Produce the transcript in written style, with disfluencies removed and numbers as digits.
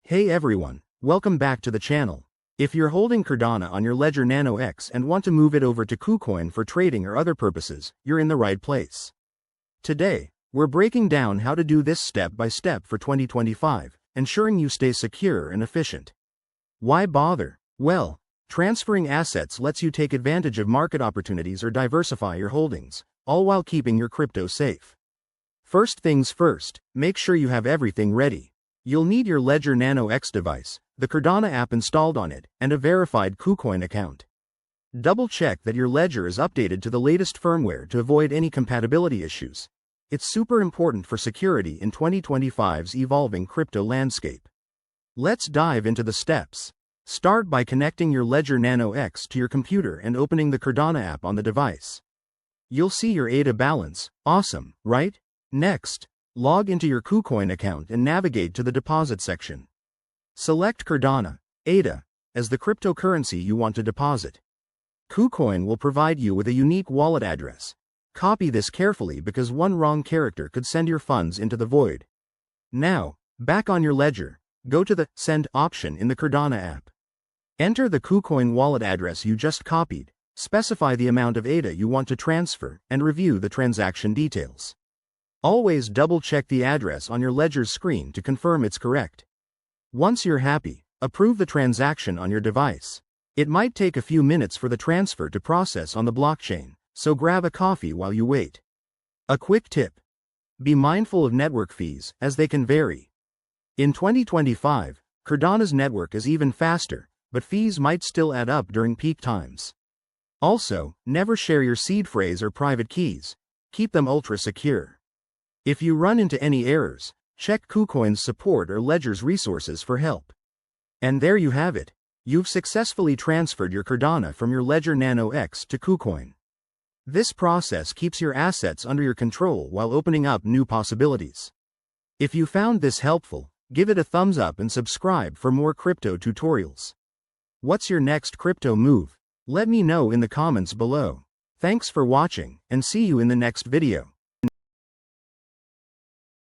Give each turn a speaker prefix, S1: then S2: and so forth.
S1: Hey everyone, welcome back to the channel. If you're holding Cardano on your Ledger Nano X and want to move it over to Kucoin for trading or other purposes, you're in the right place. Today, we're breaking down how to do this step by step for 2025, ensuring you stay secure and efficient. Why bother? Well, transferring assets lets you take advantage of market opportunities or diversify your holdings, all while keeping your crypto safe. First things first, make sure you have everything ready. You'll need your Ledger Nano X device, the Cardano app installed on it, and a verified Kucoin account. Double-check that your ledger is updated to the latest firmware to avoid any compatibility issues. It's super important for security in 2025's evolving crypto landscape. Let's dive into the steps. Start by connecting your Ledger Nano X to your computer and opening the Cardano app on the device. You'll see your ADA balance. Awesome, right? Next, log into your Kucoin account and navigate to the deposit section. Select Cardano, ADA, as the cryptocurrency you want to deposit. Kucoin will provide you with a unique wallet address. Copy this carefully because one wrong character could send your funds into the void. Now, back on your ledger, go to the Send option in the Cardano app. Enter the Kucoin wallet address you just copied, specify the amount of ADA you want to transfer, and review the transaction details. Always double-check the address on your ledger's screen to confirm it's correct. Once you're happy, approve the transaction on your device. It might take a few minutes for the transfer to process on the blockchain, so grab a coffee while you wait. A quick tip: be mindful of network fees, as they can vary. In 2025, Cardano's network is even faster, but fees might still add up during peak times. Also, never share your seed phrase or private keys. Keep them ultra secure. If you run into any errors, check Kucoin's support or Ledger's resources for help. And there you have it. You've successfully transferred your Cardano from your Ledger Nano X to Kucoin. This process keeps your assets under your control while opening up new possibilities. If you found this helpful, give it a thumbs up and subscribe for more crypto tutorials. What's your next crypto move? Let me know in the comments below. Thanks for watching, and see you in the next video.